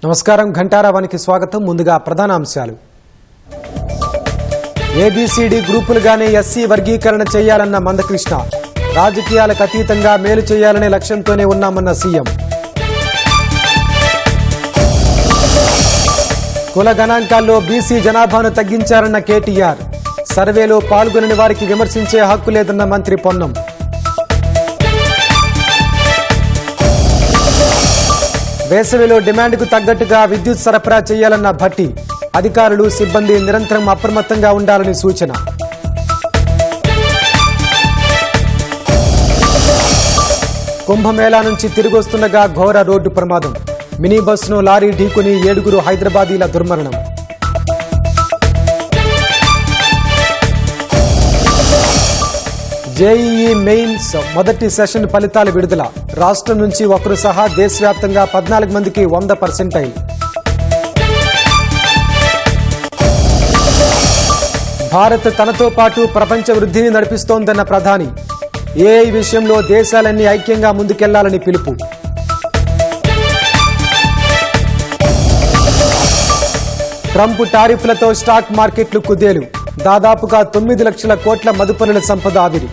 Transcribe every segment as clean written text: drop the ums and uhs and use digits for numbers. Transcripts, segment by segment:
నమస్కారం ఘంటారావానికి స్వాగతం. ముందుగా ప్రధాన అంశాలు. ఏబిసిడి గ్రూపులుగానే ఎస్సీ వర్గీకరణ చేయాలన్న మందకృష్ణ. రాజకీయాలకు అతీతంగా మేలు చేయాలనే లక్ష్యంతోనే ఉన్నామన్న సీఎం. కుల గణాంకాల్లో బీసీ జనాభాను తగ్గించారన్న కేటీఆర్. సర్వేలో పాల్గొనని వారికి విమర్శించే హక్కు లేదన్న మంత్రి పొన్నం. వేసవిలో డిమాండ్కు తగ్గట్టుగా విద్యుత్ సరఫరా చేయాలన్న భట్టి. అధికారులు సిబ్బంది నిరంతరం అప్రమత్తంగా ఉండాలని సూచన. కుంభమేళా నుంచి తిరిగొస్తుండగా ఘోర రోడ్డు ప్రమాదం. మినీ బస్సును లారీ ఢీకొని 7 హైదరాబాదీల దుర్మరణం. జేఈఈ మెయిన్స్ మొదటి సెషన్ ఫలితాల విడుదల. రాష్ట్రం నుంచి ఒకరు సహా దేశవ్యాప్తంగా 14 మందికి 100%. భారత్ తనతో పాటు ప్రపంచ వృద్ధిని నడిపిస్తోందన్న ప్రధాని. ఏఐ విషయంలో దేశాలన్నీ ఐక్యంగా ముందుకెళ్లాలని పిలుపు. ట్రంప్ టారిఫ్లతో స్టాక్ మార్కెట్లు కుదేలు. దాదాపుగా 9 లక్షల కోట్ల మదుపరుల సంపద ఆవిరి.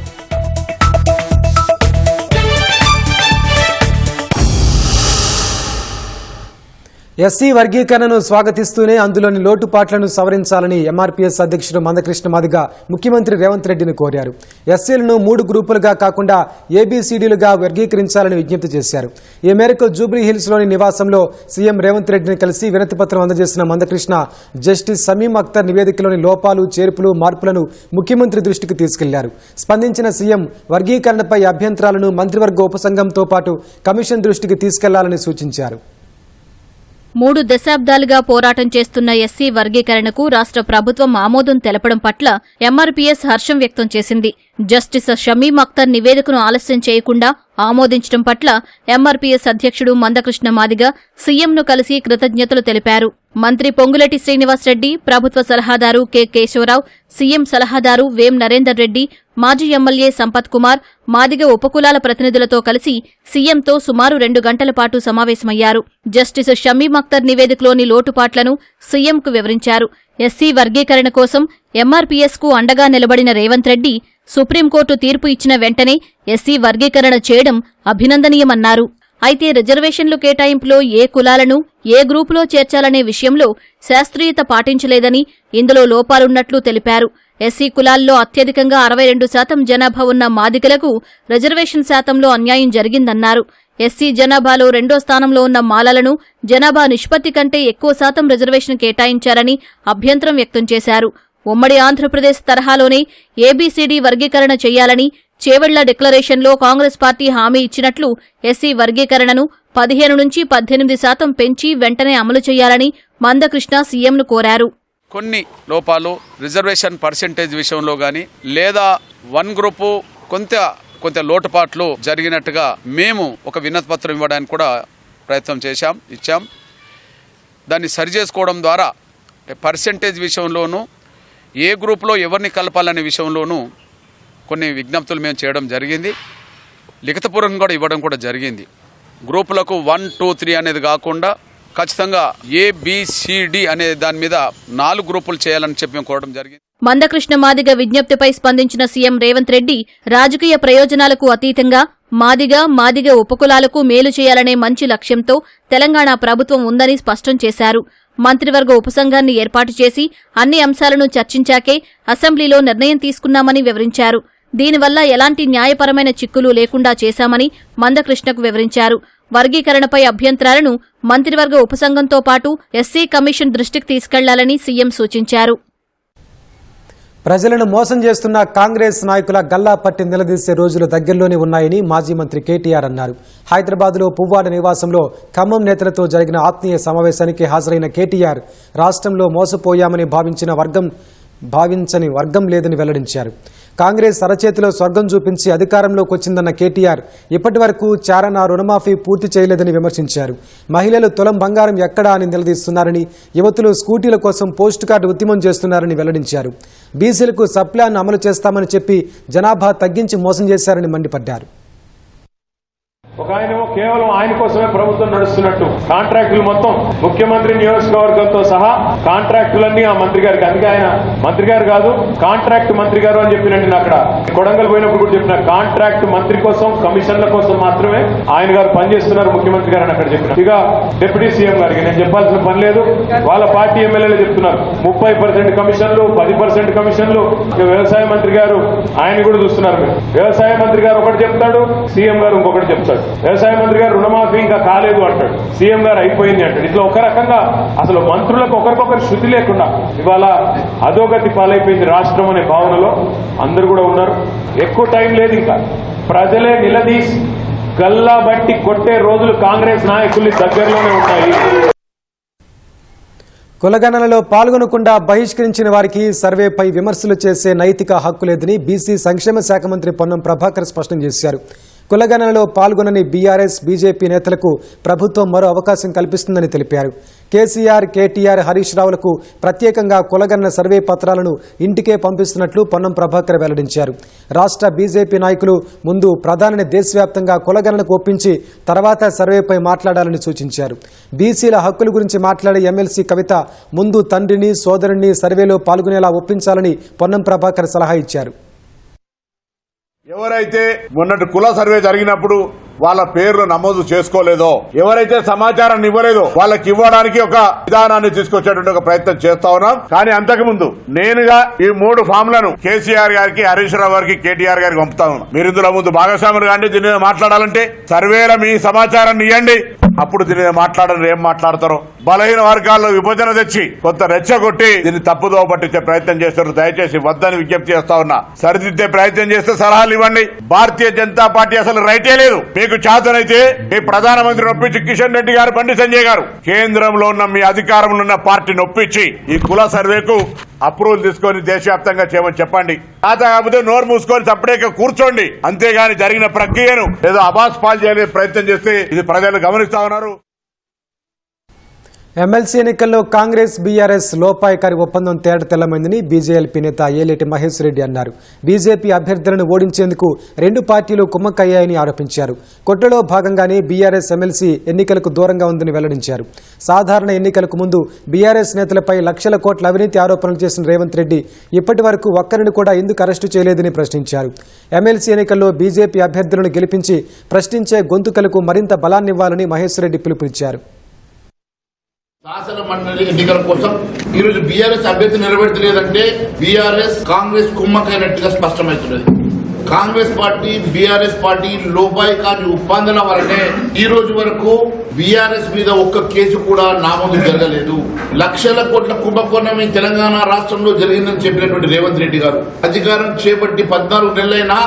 ఎస్సీ వర్గీకరణను స్వాగతిస్తూనే అందులోని లోటుపాట్లను సవరించాలని ఎంఆర్పీఎస్ అధ్యక్షుడు మందకృష్ణ మాదిగ ముఖ్యమంత్రి రేవంత్ రెడ్డిని కోరారు. ఎస్సీలను 3 గ్రూపులుగా కాకుండా ఏబీసీడీలుగా వర్గీకరించాలని విజ్ఞప్తి చేశారు. ఈ మేరకు జూబ్లీహిల్స్లోని నివాసంలో సీఎం రేవంత్ రెడ్డిని కలిసి వినతిపత్రం అందజేసిన మందకృష్ణ జస్టిస్ సమీం అఖ్తర్ నివేదికలోని లోపాలు, చేర్పులు, మార్పులను ముఖ్యమంత్రి దృష్టికి తీసుకెళ్లారు. స్పందించిన సీఎం వర్గీకరణపై అభ్యంతరాలను మంత్రివర్గ ఉపసంఘంతో పాటు కమిషన్ దృష్టికి తీసుకెళ్లాలని సూచించారు. 3 దశాబ్దాలుగా పోరాటం చేస్తున్న ఎస్సీ వర్గీకరణకు రాష్ట్ర ప్రభుత్వం ఆమోదం తెలపడం పట్ల ఎంఆర్పీఎస్ హర్షం వ్యక్తం చేసింది. జస్టిస్ షమీం అఖ్తర్ నివేదికను ఆలస్యం చేయకుండా ఆమోదించడం పట్ల ఎంఆర్పీఎస్ అధ్యక్షుడు మందకృష్ణ మాదిగ సీఎంను కలిసి కృతజ్ఞతలు తెలిపారు. మంత్రి పొంగులేటి శ్రీనివాసరెడ్డి, ప్రభుత్వ సలహాదారు కె కేశవరావు, సీఎం సలహాదారు వేం నరేందర్ రెడ్డి, మాజీ ఎమ్మెల్యే సంపత్ కుమార్, మాదిగ ఉపకులాల ప్రతినిధులతో కలిసి సీఎంతో సుమారు 2 గంటల పాటు సమావేశమయ్యారు. జస్టిస్ షమీం అఖ్తర్ నివేదికలోని లోటుపాట్లను సీఎంకు వివరించారు. ఎస్సీ వర్గీకరణ కోసం ఎంఆర్పీఎస్కు అండగా నిలబడిన రేవంత్ రెడ్డి సుప్రీంకోర్టు తీర్పు ఇచ్చిన వెంటనే ఎస్సీ వర్గీకరణ చేయడం అభినందనీయమన్నారు. అయితే రిజర్వేషన్లు కేటాయింపులో ఏ కులాలను ఏ గ్రూపులో చేర్చాలనే విషయంలో శాస్త్రీయత పాటించలేదని, ఇందులో లోపాలున్నట్లు తెలిపారు. ఎస్సీ కులాల్లో అత్యధికంగా 62% జనాభా ఉన్న మాదిగలకు రిజర్వేషన్ శాతంలో అన్యాయం జరిగిందన్నారు. ఎస్సీ జనాభాలో 2వ స్థానంలో ఉన్న మాలలను జనాభా నిష్పత్తి కంటే ఎక్కువ శాతం రిజర్వేషన్ కేటాయించారని అభ్యంతరం వ్యక్తం చేశారు. ఉమ్మడి ఆంధ్రప్రదేశ్ తరహాలోనే ఏబీసీడీ వర్గీకరణ చేయాలని చేవెళ్ల డిక్లరేషన్లో కాంగ్రెస్ పార్టీ హామీ ఇచ్చినట్లు ఎస్సీ వర్గీకరణను 15 నుంచి 18% పెంచి వెంటనే అమలు చేయాలని మందకృష్ణ సీఎంను కోరారు. కొన్ని లోపాలు రిజర్వేషన్ పర్సెంటేజ్ విషయంలో గాని లేదా 1 గ్రూపు కొంత లోటుపాట్లు జరిగినట్టుగా మేము ఒక వినతిపత్రం ఇవ్వడానికి కూడా ప్రయత్నం ఇచ్చాం. దాన్ని సరిచేసుకోవడం ద్వారా పర్సెంటేజ్ విషయంలోనూ ఏ గ్రూపులో ఎవరిని కలపాలనే విషయంలోనూ కొన్ని విజ్ఞప్తులు మేము చేయడం జరిగింది. లిఖితపూర్వకంగా కూడా ఇవ్వడం కూడా జరిగింది. గ్రూపులకు 1, 2, 3 అనేది కాకుండా ఖచ్చితంగా ఏబిసిడి అనే దాని మీద 4 గ్రూపులు చేయాలని చెప్పి మేము కోరడం జరిగింది. మందకృష్ణ మాదిగ విజ్ఞప్తిపై స్పందించిన సీఎం రేవంత్ రెడ్డి రాజకీయ ప్రయోజనాలకు అతీతంగా మాదిగ ఉపకులాలకు మేలు చేయాలనే మంచి లక్ష్యంతో తెలంగాణ ప్రభుత్వం ఉందని స్పష్టం చేశారు. మంత్రివర్గ ఉపసంఘాన్ని ఏర్పాటు చేసి అన్ని అంశాలను చర్చించాకే అసెంబ్లీలో నిర్ణయం తీసుకున్నామని వివరించారు. దీనివల్ల ఎలాంటి న్యాయపరమైన చిక్కులు లేకుండా చేశామని మందకృష్ణకు వివరించారు. వర్గీకరణపై అభ్యంతరాలను మంత్రివర్గ ఉపసంఘంతో పాటు ఎస్సీ కమిషన్ దృష్టికి తీసుకెళ్లాలని సీఎం సూచించారు. ప్రజలను మోసం చేస్తున్న కాంగ్రెస్ నాయకుల గల్లా పట్టి నిలదీసే రోజులు దగ్గరలోనే ఉన్నాయని మాజీ మంత్రి కేటీఆర్ అన్నారు. హైదరాబాద్లో పువ్వాడ నివాసంలో ఖమ్మం నేతలతో జరిగిన ఆత్మీయ సమావేశానికి హాజరైన కేటీఆర్ రాష్ట్రంలో మోసపోయామని భావించని వర్గం లేదని వెల్లడించారు. కాంగ్రెస్ అరచేతిలో స్వర్గం చూపించి అధికారంలోకి వచ్చిందన్న కేటీఆర్ ఇప్పటి వరకు చారణ రుణమాఫీ పూర్తి చేయలేదని విమర్శించారు. మహిళలు తులం బంగారం ఎక్కడా అని నిలదీస్తున్నారని, యువతులు స్కూటీల కోసం పోస్ట్ కార్డు ఉద్యమం చేస్తున్నారని వెల్లడించారు. బీసీలకు సప్లాన్ అమలు చేస్తామని చెప్పి జనాభా తగ్గించి మోసం చేశారని మండిపడ్డారు. ఒక ఆయనేమో కేవలం ఆయన కోసమే ప్రభుత్వం నడుస్తున్నట్టు కాంట్రాక్టులు మొత్తం ముఖ్యమంత్రి నియోజకవర్గంతో సహా కాంట్రాక్టులన్నీ ఆ మంత్రి గారికి, అందుకే ఆయన మంత్రి గారు కాదు కాంట్రాక్ట్ మంత్రి గారు అని చెప్పినండి. అక్కడ కొడంగల్ పోయినప్పుడు కూడా చెప్పిన కాంట్రాక్ట్ మంత్రి కోసం కమిషన్ల కోసం మాత్రమే ఆయన గారు పనిచేస్తున్నారు ముఖ్యమంత్రి గారు అని అక్కడ చెప్పిన. ఇక డిప్యూటీ సీఎం గారికి నేను చెప్పాల్సిన పని లేదు, వాళ్ళ పార్టీ ఎమ్మెల్యేలు చెప్తున్నారు 30% కమిషన్లు 10% కమిషన్లు. ఇక వ్యవసాయ మంత్రి గారు ఆయన కూడా చూస్తున్నారు. మీరు వ్యవసాయ మంత్రి గారు ఒకటి చెప్తాడు, సీఎం గారు ఇంకొకటి చెప్తాడు. వ్యవసాయ మంత్రి గారు రుణమాఫీ ఇంకా కాలేదు అంటాడు, సీఎం గారు అయిపోయింది అంటాడు. ఇట్లా ఒక రకంగా అసలు మంత్రులకు ఒకరికొకరు శృతి లేకుండా ఇవాళ అధోగతి పాలైపోయింది రాష్ట్రం అనే భావనలో అందరూ కూడా ఉన్నారు. ఎక్కువ టైం లేదు, ఇంకా ప్రజలే నిలదీసి గల్లా బట్టి కొట్టే రోజులు కాంగ్రెస్ నాయకుల్ని దగ్గరలోనే ఉన్నాయి. కులగణనలో పాల్గొనకుండా బహిష్కరించిన వారికి సర్వేపై విమర్శలు చేసే నైతిక హక్కు లేదని బీసీ సంక్షేమ శాఖ మంత్రి పొన్నం ప్రభాకర్ స్పష్టం చేశారు. కులగణనలో పాల్గొనని బీఆర్ఎస్ బీజేపీ నేతలకు ప్రభుత్వం మరో అవకాశం కల్పిస్తుందని తెలిపారు. కేసీఆర్, కేటీఆర్, హరీష్ రావులకు ప్రత్యేకంగా కులగణన సర్వే పత్రాలను ఇంటికే పంపిస్తున్నట్లు పొన్నం ప్రభాకర్ వెల్లడించారు. రాష్ట్ర బీజేపీ నాయకులు ముందు ప్రధానిని దేశవ్యాప్తంగా కులగణనకు ఒప్పించి తర్వాత సర్వేపై మాట్లాడాలని సూచించారు. బీసీల హక్కుల గురించి మాట్లాడే ఎమ్మెల్సీ కవిత ముందు తండ్రిని, సోదరుణ్ణి సర్వేలో పాల్గొనేలా ఒప్పించాలని పొన్నం ప్రభాకర్ సలహా ఇచ్చారు. ఎవరైతే మొన్నటి కుల సర్వే జరిగినప్పుడు వాళ్ళ పేర్లు నమోదు చేసుకోలేదో, ఎవరైతే సమాచారాన్ని ఇవ్వలేదో వాళ్ళకి ఇవ్వడానికి ఒక విధానాన్ని తీసుకొచ్చేటువంటి ఒక ప్రయత్నం చేస్తా ఉన్నాం. కానీ అంతకుముందు నేనుగా ఈ 3 ఫామ్లను కేసీఆర్ గారికి, హరీష్ రావు గారికి, కేటీఆర్ గారికి పంపుతా ఉన్నాం. మీరు ఇందులో ముందు భాగస్వాములు కానీ దీని మీద మాట్లాడాలంటే సర్వేల మీ సమాచారాన్ని ఇవ్వండి, అప్పుడు దీని మీద మాట్లాడరు. ఏం మాట్లాడతారో బలహీన వర్గాల్లో విభజన తెచ్చి కొంత రెచ్చగొట్టి దీన్ని తప్పుదోవ పట్టించే ప్రయత్నం చేస్తారు. దయచేసి వద్దని విజ్ఞప్తి చేస్తా ఉన్నా. సరిదిద్దే ప్రయత్నం చేస్తే సలహాలు ఇవ్వండి. భారతీయ జనతా పార్టీ అసలు రైటే లేదు. మీకు చేతనైతే మీ ప్రధానమంత్రి నొప్పించి కిషన్ రెడ్డి గారు, బండి సంజయ్ గారు కేంద్రంలో ఉన్న మీ అధికారంలో ఉన్న పార్టీని నొప్పించి ఈ కుల సర్వేకు అప్రూవల్ తీసుకొని దేశవ్యాప్తంగా చేయమని చెప్పండి. కాకపోతే నోరు మూసుకొని సపరేట్గా కూర్చోండి. అంతేగాని జరిగిన ప్రక్రియను ఏదో అబాస్ పాలు చేయలే ప్రయత్నం చేస్తే ఇది ప్రజలు గమనిస్తా ఉన్నారు. ఎమ్మెల్సీ ఎన్నికల్లో కాంగ్రెస్ బీఆర్ఎస్ లోపాయకారి ఒప్పందం తేడా తెల్లమైందని బీజేఎల్పీ నేత ఏలేటి మహేష్ రెడ్డి అన్నారు. బీజేపీ అభ్యర్థులను ఓడించేందుకు 2 పార్టీలు కుమ్మక్కయ్యాయని ఆరోపించారు. కుట్రలో భాగంగానే బీఆర్ఎస్ ఎమ్మెల్సీ ఎన్నికలకు దూరంగా ఉందని వెల్లడించారు. సాధారణ ఎన్నికలకు ముందు బీఆర్ఎస్ నేతలపై లక్షల కోట్ల అవినీతి ఆరోపణలు చేసిన రేవంత్ రెడ్డి ఇప్పటి వరకు ఒక్కరిని కూడా ఎందుకు అరెస్టు చేయలేదని ప్రశ్నించారు. ఎమ్మెల్సీ ఎన్నికల్లో బీజేపీ అభ్యర్థులను గెలిపించి ప్రశ్నించే గొంతుకలకు మరింత బలాన్నివ్వాలని మహేష్ రెడ్డి పిలుపునిచ్చారు. శాసన మండలి ఎన్నికల కోసం ఈ రోజు బీఆర్ఎస్ అభ్యర్థి నిలబెట్టలేదంటే బీఆర్ఎస్ కాంగ్రెస్ కుమ్మకైనట్టుగా స్పష్టమవుతున్నది. కాంగ్రెస్ పార్టీ బీఆర్ఎస్ పార్టీ లోపాయికారి ఒప్పందాల వల్లనే ఈ రోజు వరకు బీఆర్ఎస్ మీద ఒక్క కేసు కూడా నామోదు జరగలేదు. లక్షల కోట్ల కుంభకోణం తెలంగాణ రాష్ట్రంలో జరిగిందని చెప్పినటువంటి రేవంత్ రెడ్డి గారు అధికారం చేపట్టి 14 నెలలైనా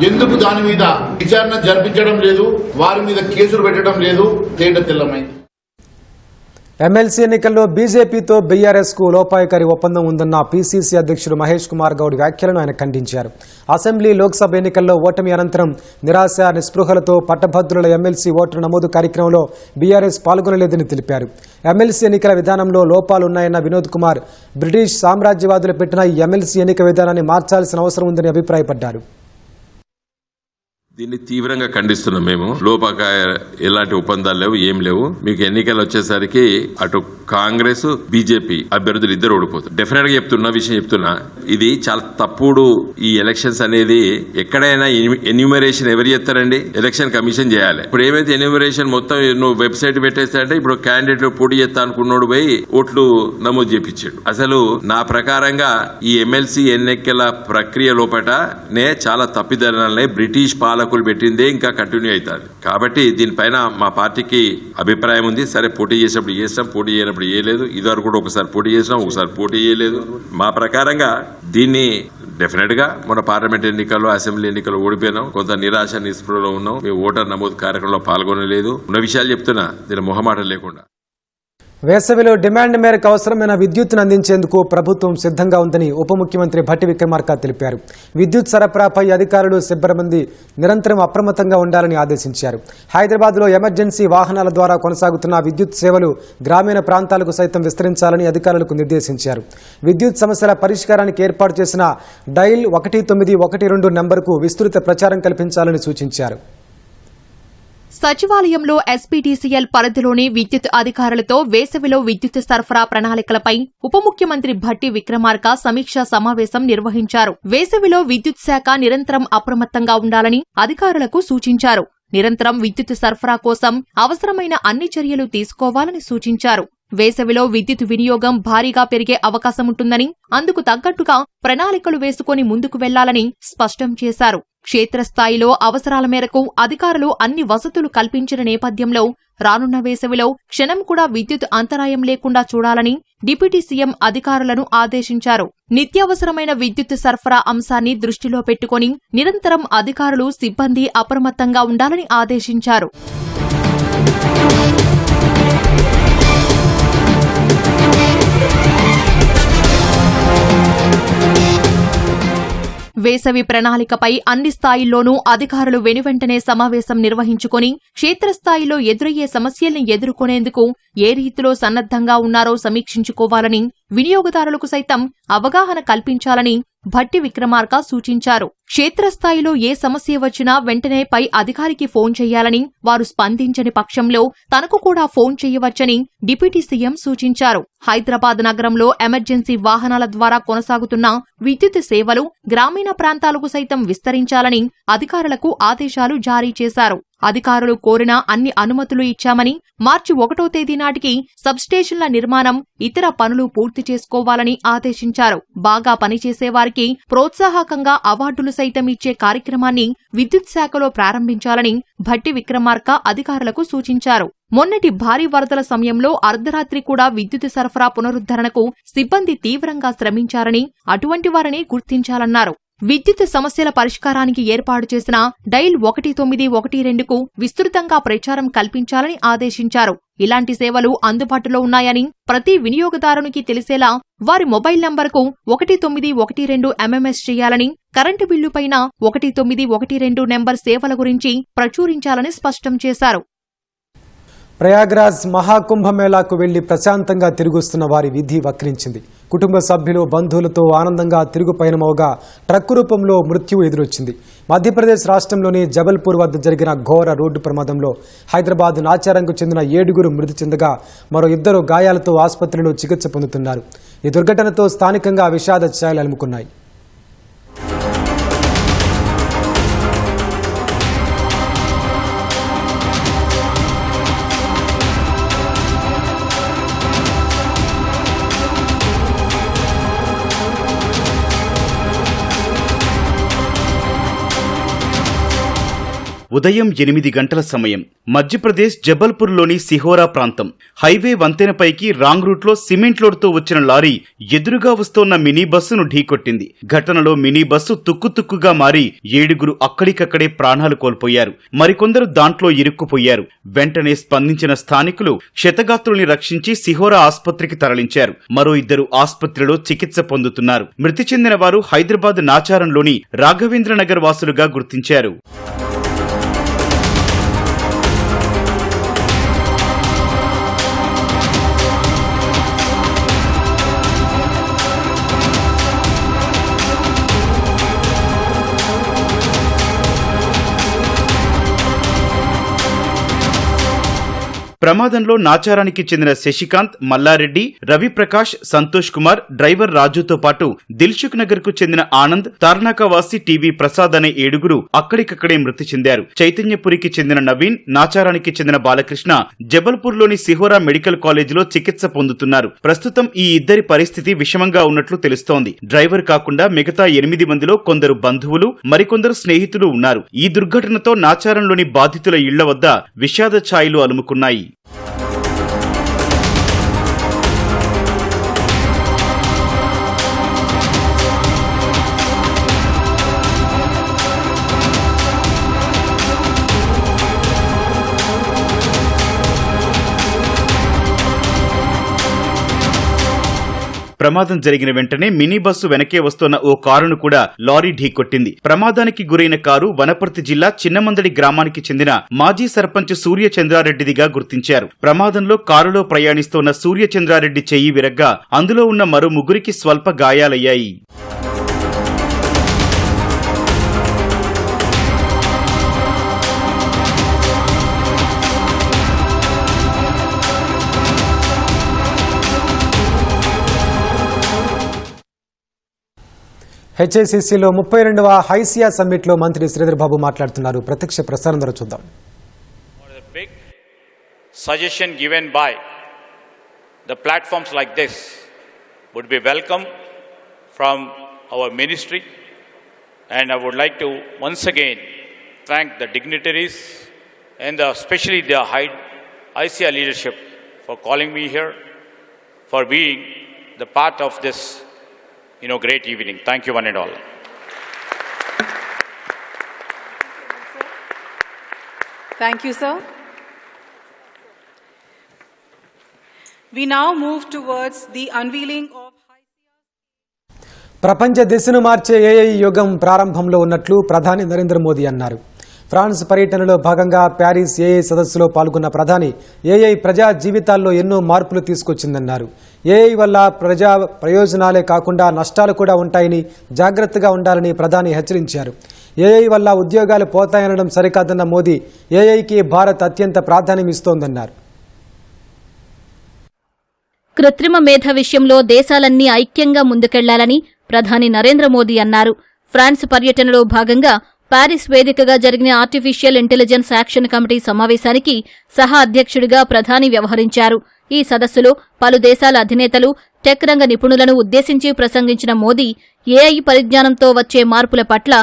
ఎందుకు దాని మీద విచారణ జరిపించడం లేదు, వారి మీద కేసులు పెట్టడం లేదు, తేడా తెల్లమైంది. ఎమ్మెల్సీ ఎన్నికల్లో బీజేపీతో బీఆర్ఎస్ కు లోపాయకారి ఒప్పందం ఉందన్న పీసీసీ అధ్యక్షుడు మహేష్ కుమార్ గౌడ్ వ్యాఖ్యలను ఆయన ఖండించారు. అసెంబ్లీ, లోక్సభ ఎన్నికల్లో ఓటమి అనంతరం నిరాశ, నిస్పృహలతో పట్టభద్రుల ఎమ్మెల్సీ ఓటరు నమోదు కార్యక్రమంలో బీఆర్ఎస్ పాల్గొనలేదని తెలిపారు. ఎమ్మెల్సీ ఎన్నికల విధానంలో లోపాలున్నాయన్న వినోద్ కుమార్ బ్రిటిష్ సామ్రాజ్యవాదులు పెట్టిన ఈ ఎమ్మెల్సీ ఎన్నిక విధానాన్ని మార్చాల్సిన అవసరం ఉందని అభిప్రాయపడ్డారు. దీన్ని తీవ్రంగా ఖండిస్తున్నాం. మేము లోపాకాయ ఎలాంటి ఒప్పందాలు లేవు, ఏం లేవు. మీకు ఎన్నికలు వచ్చేసరికి అటు కాంగ్రెస్ బీజేపీ అభ్యర్థులు ఇద్దరు ఓడిపోతారు. డెఫినెట్ గా చెప్తున్నా ఇది చాలా తప్పుడు. ఈ ఎలక్షన్స్ అనేది ఎక్కడైనా ఎన్యూమరేషన్ ఎవరు చేస్తారండి? ఎలక్షన్ కమిషన్ చేయాలి. ఇప్పుడు ఏమైతే ఎన్యూమరేషన్ మొత్తం నువ్వు వెబ్సైట్ పెట్టేస్తాడంటే ఇప్పుడు క్యాండిడేట్ పోటీ చేస్తా అనుకున్నాడు పోయి ఓట్లు నమోదు చేపించాడు. అసలు నా ప్రకారంగా ఈ ఎమ్మెల్సీ ఎన్నికల ప్రక్రియ లోపటనే చాలా తప్పిదనాలనే బ్రిటిష్ పాలకులు పెట్టిందే ఇంకా కంటిన్యూ అవుతుంది. కాబట్టి దీనిపైన మా పార్టీకి అభిప్రాయం ఉంది. సరే, పోటీ చేసినప్పుడు చేస్తాం, పోటీ చేయనప్పుడు చేయలేదు. ఇదివరకు కూడా ఒకసారి పోటీ చేసినాం, ఒకసారి పోటీ చేయలేదు. మా ప్రకారంగా దీన్ని డెఫినెట్ గా మన పార్లమెంట్ ఎన్నికల్లో, అసెంబ్లీ ఎన్నికల్లో ఓడిపోయినాం. కొంత నిరాశ, నిస్పృహలో ఉన్నాం. మేము ఓటర్ నమోదు కార్యక్రమంలో పాల్గొనలేదు. ఉన్న విషయాలు చెప్తున్నా, దీని మొహమాట లేకుండా. వేసవిలో డిమాండ్ మేరకు అవసరమైన విద్యుత్తును అందించేందుకు ప్రభుత్వం సిద్ధంగా ఉందని ఉప ముఖ్యమంత్రి భట్టి విక్రమార్క తెలిపారు. విద్యుత్ సరఫరాపై అధికారులు, సిబ్బంది నిరంతరం అప్రమత్తంగా ఉండాలని ఆదేశించారు. హైదరాబాద్లో ఎమర్జెన్సీ వాహనాల ద్వారా కొనసాగుతున్న విద్యుత్ సేవలు గ్రామీణ ప్రాంతాలకు సైతం విస్తరించాలని అధికారులకు నిర్దేశించారు. విద్యుత్ సమస్యల పరిష్కారానికి ఏర్పాటు చేసిన డైల్ 1912 నంబర్కు విస్తృత ప్రచారం కల్పించాలని సూచించారు. సచివాలయంలో ఎస్పీడీసీఎల్ పరిధిలోని విద్యుత్ అధికారులతో వేసవిలో విద్యుత్ సరఫరా ప్రణాళికలపై ఉప ముఖ్యమంత్రి భట్టి విక్రమార్క సమీక్షా సమావేశం నిర్వహించారు. వేసవిలో విద్యుత్ శాఖ నిరంతరం అప్రమత్తంగా ఉండాలని అధికారులకు సూచించారు. నిరంతరం విద్యుత్ సరఫరా కోసం అవసరమైన అన్ని చర్యలు తీసుకోవాలని సూచించారు. వేసవిలో విద్యుత్ వినియోగం భారీగా పెరిగే అవకాశముంటుందని, అందుకు తగ్గట్టుగా ప్రణాళికలు వేసుకుని ముందుకు వెళ్లాలని స్పష్టం చేశారు. క్షేత్రస్థాయిలో అవసరాల మేరకు అధికారులు అన్ని వసతులు కల్పించిన నేపథ్యంలో రానున్న వేసవిలో క్షణం కూడా విద్యుత్ అంతరాయం లేకుండా చూడాలని డిప్యూటీ సీఎం అధికారులను ఆదేశించారు. నిత్యావసరమైన విద్యుత్ సరఫరా అంశాన్ని దృష్టిలో పెట్టుకుని నిరంతరం అధికారులు, సిబ్బంది అప్రమత్తంగా ఉండాలని ఆదేశించారు. వేసవి ప్రణాళికపై అన్ని స్థాయిల్లోనూ అధికారులు వెనువెంటనే సమావేశం నిర్వహించుకుని క్షేత్రస్థాయిలో ఎదురయ్యే సమస్యల్ని ఎదుర్కొనేందుకు ఏ రీతిలో సన్నద్ధంగా ఉన్నారో సమీక్షించుకోవాలని, వినియోగదారులకు సైతం అవగాహన కల్పించాలని భట్టి విక్రమార్క సూచించారు. క్షేత్రస్థాయిలో ఏ సమస్య వచ్చినా వెంటనే పై అధికారికి ఫోన్ చేయాలని, వారు స్పందించని పక్షంలో తనకు కూడా ఫోన్ చేయవచ్చని డిప్యూటీ సీఎం సూచించారు. హైదరాబాద్ నగరంలో ఎమర్జెన్సీ వాహనాల ద్వారా కొనసాగుతున్న విద్యుత్ సేవలు గ్రామీణ ప్రాంతాలకు సైతం విస్తరించాలని అధికారులకు ఆదేశాలు జారీ చేశారు. అధికారులు కోరిన అన్ని అనుమతులు ఇచ్చామని, మార్చి 1వ తేదీ నాటికి సబ్స్టేషన్ల నిర్మాణం, ఇతర పనులు పూర్తి చేసుకోవాలని ఆదేశించారు. బాగా పనిచేసేవారికి ప్రోత్సాహకంగా అవార్డులు సైతం ఇచ్చే కార్యక్రమాన్ని విద్యుత్ శాఖలో ప్రారంభించాలని భట్టి విక్రమార్క అధికారులకు సూచించారు. మొన్నటి భారీ వరదల సమయంలో అర్ధరాత్రి కూడా విద్యుత్ సరఫరా పునరుద్ధరణకు సిబ్బంది తీవ్రంగా శ్రమించారని, అటువంటి వారిని గుర్తించాలన్నారు. విద్యుత్ సమస్యల పరిష్కారానికి ఏర్పాటు చేసిన డైల్ 1912కు విస్తృతంగా ప్రచారం కల్పించాలని ఆదేశించారు. ఇలాంటి సేవలు అందుబాటులో ఉన్నాయని ప్రతి వినియోగదారునికి తెలిసేలా వారి మొబైల్ నంబరుకు 1912 MMS చేయాలని, కరెంటు బిల్లుపైన 1912 నెంబర్ సేవల గురించి ప్రచురించాలని స్పష్టం చేశారు. ప్రయాగ్రాజ్ మహాకుంభమేళాకు వెళ్లి ప్రశాంతంగా తిరిగొస్తున్న వారి విధి వక్రించింది. కుటుంబ సభ్యులు, బంధువులతో ఆనందంగా తిరుగు పయనమవగా ట్రక్కు రూపంలో మృత్యువు ఎదురొచ్చింది. మధ్యప్రదేశ్ రాష్ట్రంలోని జబల్పూర్ వద్ద జరిగిన ఘోర రోడ్డు ప్రమాదంలో హైదరాబాద్ నాచారంకు చెందిన 7 మృతి చెందగా మరో 2 గాయాలతో ఆసుపత్రిలో చికిత్స పొందుతున్నారు. ఈ దుర్ఘటనతో స్థానికంగా విషాద ఛాయలు అలుముకున్నాయి. ఉదయం 8 గంటల సమయం. మధ్యప్రదేశ్ జబల్పూర్లోని సిహోరా ప్రాంతం. హైవే వంతెనపైకి రాంగ్ రూట్లో సిమెంట్ లోడ్తో వచ్చిన లారీ ఎదురుగా వస్తోన్న మినీ బస్సును ఢీకొట్టింది. ఘటనలో మినీ బస్సు తుక్కుతుక్కుగా మారి 7 అక్కడికక్కడే ప్రాణాలు కోల్పోయారు. మరికొందరు దాంట్లో ఇరుక్కుపోయారు. వెంటనే స్పందించిన స్థానికులు క్షతగాత్రుల్ని రక్షించి సిహోరా ఆసుపత్రికి తరలించారు. మరో 2 ఆసుపత్రిలో చికిత్స పొందుతున్నారు. మృతి చెందిన వారు హైదరాబాద్ నాచారంలోని రాఘవేంద్రనగర్ వాసులుగా గుర్తించారు. ప్రమాదంలో నాచారానికి చెందిన శశికాంత్, మల్లారెడ్డి, రవిప్రకాష్, సంతోష్ కుమార్, డ్రైవర్ రాజుతో పాటు దిల్సుఖ్ నగర్ కు చెందిన ఆనంద్, తార్నాకవాసి టీవీ ప్రసాద్ అనే 7 అక్కడికక్కడే మృతి చెందారు. చైతన్యపురికి చెందిన నవీన్, నాచారానికి చెందిన బాలకృష్ణ జబల్పూర్లోని సిహోరా మెడికల్ కాలేజీలో చికిత్స పొందుతున్నారు. ప్రస్తుతం ఈ 2 పరిస్థితి విషమంగా ఉన్నట్లు తెలుస్తోంది. డ్రైవర్ కాకుండా మిగతా 8 మందిలో కొందరు బంధువులు, మరికొందరు స్నేహితులు ఉన్నారు. ఈ దుర్ఘటనతో నాచారంలోని బాధితుల ఇళ్ల వద్ద విషాద ఛాయలు అలుముకున్నాయి. ప్రమాదం జరిగిన వెంటనే మినీ బస్సు వెనకే వస్తోన్న ఓ కారును కూడా లారీ ఢీకొట్టింది. ప్రమాదానికి గురైన కారు వనపర్తి జిల్లా చిన్నమందడి గ్రామానికి చెందిన మాజీ సర్పంచ్ సూర్యచంద్రారెడ్డిదిగా గుర్తించారు. ప్రమాదంలో కారులో ప్రయాణిస్తోన్న సూర్యచంద్రారెడ్డి చెయ్యి విరగ్గా అందులో ఉన్న మరో 3 స్వల్ప గాయాలయ్యాయి. హెచ్ఐసిసిలో 32వ హైసియా సమ్మిట్లో మంత్రి శ్రీధర్ బాబు మాట్లాడుతున్నారు. ప్రత్యక్ష ప్రసారం ద్వారా చూద్దాం. Big suggestion given by the platforms like this would be welcome from our ministry, and I would like to once again thank the dignitaries and especially the high ICA leadership for calling me here, for being the part of this great evening. Thank you one and all. Thank you, sir. We now move towards the unveiling of ప్రపంచ దిశను మార్చే AI యుగం ప్రారంభంలో ఉన్నట్లు ప్రధాని నరేంద్ర మోదీ అన్నారు. France పర్యటనలో భాగంగా ప్యారిస్ ఏఐ సదస్సులో పాల్గొన్న ప్రధాని ఏఐ ప్రజా జీవితాల్లో ఎన్నో మార్పులు తీసుకొచ్చిందన్నారు. ఏఐ వల్ల ప్రజా ప్రయోజనాలే కాకుండా నష్టాలు కూడా ఉంటాయని జాగ్రత్తగా ఉండాలని ప్రధాని హెచ్చరించారు. ఏఐ వల్ల ఉద్యోగాలు పోతాయనడం సరికాదన్న మోదీ ఏఐకి భారత్ అత్యంత ప్రాధాన్యమిస్తోందన్నారు. కృత్రిమ మేధ విషయంలో దేశాలన్నీ ఐక్యంగా ముందుకెళ్లాలని ప్రధాని నరేంద్ర మోదీ అన్నారు. ఫ్రాన్స్ పర్యటనలో భాగంగా ప్యారిస్ వేదికగా జరిగిన ఆర్టిఫిషియల్ ఇంటెలిజెన్స్ యాక్షన్ కమిటీ సమావేశానికి సహా అధ్యక్షుడిగా ప్రధాని వ్యవహరించారు. ఈ సదస్సులో పలు దేశాల అధినేతలు, టెక్ రంగ నిపుణులను ఉద్దేశించి ప్రసంగించిన మోదీ ఏఐ పరిజ్ఞానంతో వచ్చే మార్పుల పట్ల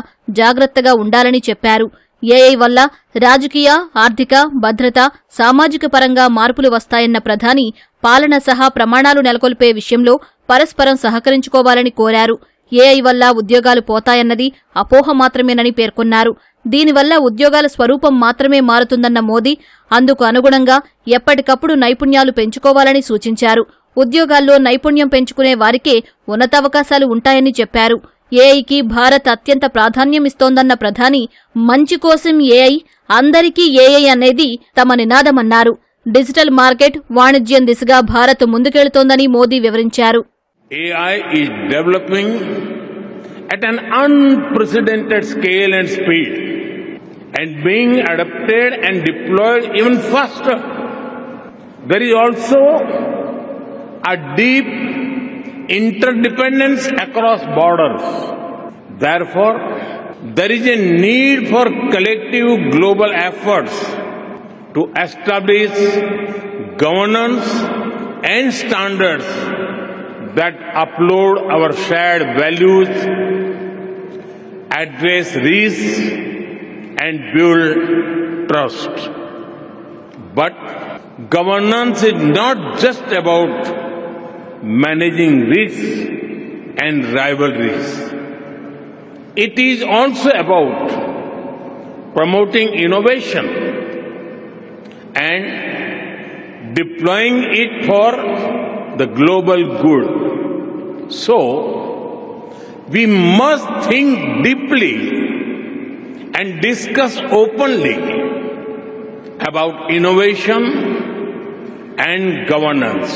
జాగ్రత్తగా ఉండాలని చెప్పారు. ఏఐ వల్ల రాజకీయ, ఆర్థిక, భద్రత, సామాజిక పరంగా మార్పులు వస్తాయన్న ప్రధాని పాలన సహా ప్రమాణాలు నెలకొల్పే విషయంలో పరస్పరం సహకరించుకోవాలని కోరారు. ఏఐ వల్ల ఉద్యోగాలు పోతాయన్నది అపోహ మాత్రమేనని పేర్కొన్నారు. దీనివల్ల ఉద్యోగాల స్వరూపం మాత్రమే మారుతుందన్న మోదీ అందుకు అనుగుణంగా ఎప్పటికప్పుడు నైపుణ్యాలు పెంచుకోవాలని సూచించారు. ఉద్యోగాల్లో నైపుణ్యం పెంచుకునే వారికే ఉన్నతావకాశాలు ఉంటాయని చెప్పారు. ఏఐకి భారత్ అత్యంత ప్రాధాన్యమిస్తోందన్న ప్రధాని మంచి కోసం ఏఐ, అందరికీ ఏఐ అనేది తమ నినాదమన్నారు. డిజిటల్ మార్కెట్, వాణిజ్యం దిశగా భారత్ ముందుకెళుతోందని మోదీ వివరించారు. AI is developing at an unprecedented scale and speed and being adapted and deployed even faster. There is also a deep interdependence across borders. Therefore, there is a need for collective global efforts to establish governance and standards that uphold our shared values, address risks, and build trust. But governance is not just about managing risks and rivalries. It is also about promoting innovation and deploying it for the global good. So, we must think deeply and discuss openly about innovation and governance.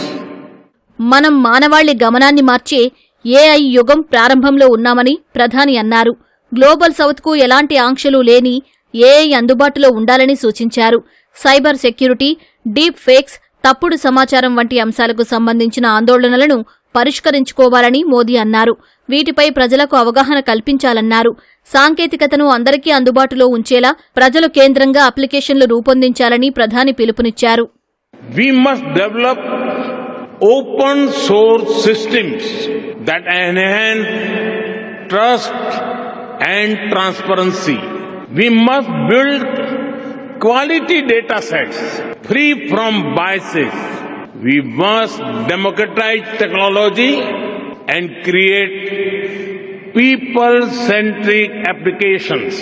మనం మానవాళి గమనాన్ని మార్చే AI యుగం ప్రారంభంలో ఉన్నామని ప్రధాని అన్నారు. Global సౌత్కు ఎలాంటి ఆంక్షలు లేని ఏఐ అందుబాటులో ఉండాలని సూచించారు. సైబర్ సెక్యూరిటీ, డీప్ ఫేక్స్, తప్పుడు సమాచారం వంటి అంశాలకు సంబంధించిన ఆందోళనలను పరిష్కరించుకోవాలని మోదీ అన్నారు. వీటిపై ప్రజలకు అవగాహన కల్పించాలన్నారు. సాంకేతికతను అందరికీ అందుబాటులో ఉంచేలా ప్రజలు కేంద్రంగా అప్లికేషన్లు రూపొందించాలని ప్రధాని పిలుపునిచ్చారు. We must develop open source systems that enhance trust and transparency. We must build quality data sets free from biases. We must democratize technology and create people-centric applications.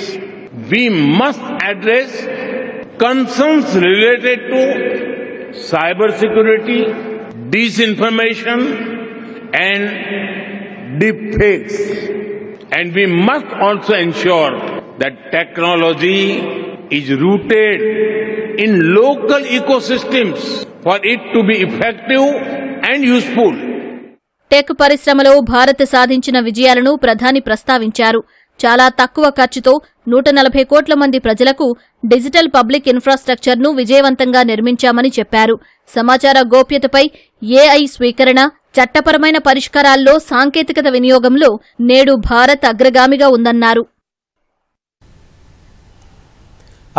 We must address concerns related to cybersecurity, disinformation, and deepfakes. And we must also ensure that technology is rooted in local ecosystems for it to be effective and useful. Tech పరిశ్రమలో భారత్ సాధించిన విజయాలను ప్రధాని ప్రస్తావించారు. చాలా తక్కువ ఖర్చుతో 140 కోట్ల మంది ప్రజలకు డిజిటల్ పబ్లిక్ ఇన్ఫ్రాస్ట్రక్చర్ను విజయవంతంగా నిర్మించామని చెప్పారు. సమాచార గోప్యతపై ఏఐ స్వీకరణ, చట్టపరమైన పరిష్కారాల్లో సాంకేతికత వినియోగంలో నేడు భారత్ అగ్రగామిగా ఉందన్నారు.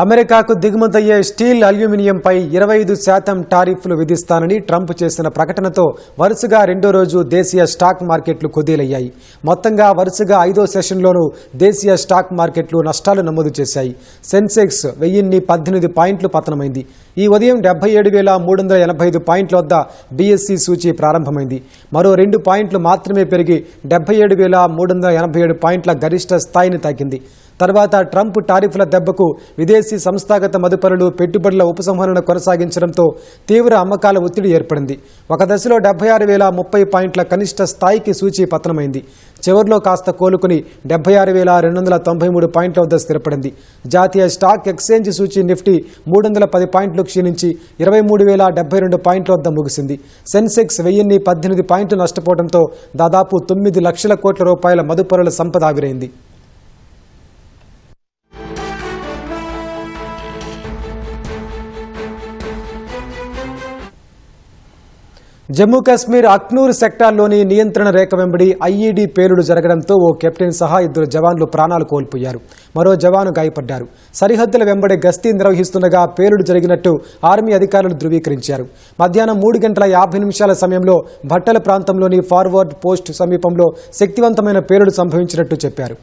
అమెరికాకు దిగుమతయ్యే స్టీల్, అల్యూమినియంపై 25% టారిఫ్లు విధిస్తానని ట్రంప్ చేసిన ప్రకటనతో వరుసగా రెండో రోజు దేశీయ స్టాక్ మార్కెట్లు కుదేలయ్యాయి. మొత్తంగా వరుసగా 5వ సెషన్లోనూ దేశీయ స్టాక్ మార్కెట్లు నష్టాలు నమోదు చేశాయి. సెన్సెక్స్ 1018 పాయింట్లు పతనమైంది. ఈ ఉదయం 77,385 పాయింట్ల వద్ద బీఎస్సీ సూచీ ప్రారంభమైంది. మరో 2 పాయింట్లు మాత్రమే పెరిగి 77,387 పాయింట్ల గరిష్ట స్థాయిని తాకింది. తర్వాత ట్రంప్ టారిఫ్ల దెబ్బకు విదేశీ సంస్థాగత మదుపరులు పెట్టుబడుల ఉపసంహరణ కొనసాగించడంతో తీవ్ర అమ్మకాల ఒత్తిడి ఏర్పడింది. ఒక దశలో 76,030 పాయింట్ల కనిష్ట స్థాయికి సూచీ పతనమైంది. చివరిలో కాస్త కోలుకుని 76,293 పాయింట్ల వద్ద స్థిరపడింది. జాతీయ స్టాక్ ఎక్స్చేంజ్ సూచీ నిఫ్టీ 310 పాయింట్లు క్షీణించి 23,072 పాయింట్ల వద్ద ముగిసింది. సెన్సెక్స్ 1018 పాయింట్లు నష్టపోవడంతో దాదాపు 9 లక్షల కోట్ల రూపాయల మదుపరుల సంపద ఆవిరైంది. జమ్మూ కాశ్మీర్ అఖ్నూర్ సెక్టార్లోని నియంత్రణ రేఖ వెంబడి ఐఈడీ పేలుడు జరగడంతో ఓ కెప్టెన్ సహా 2 జవాన్లు ప్రాణాలు కోల్పోయారు. మరో జవాను గాయపడ్డారు. సరిహద్దుల వెంబడి గస్తీ నిర్వహిస్తుండగా పేలుడు జరిగినట్టు ఆర్మీ అధికారులు ధృవీకరించారు. మధ్యాహ్నం 3:50 సమయంలో భట్టల ప్రాంతంలోని ఫార్వర్డ్ పోస్ట్ సమీపంలో శక్తివంతమైన పేలుడు సంభవించినట్టు చెప్పారు.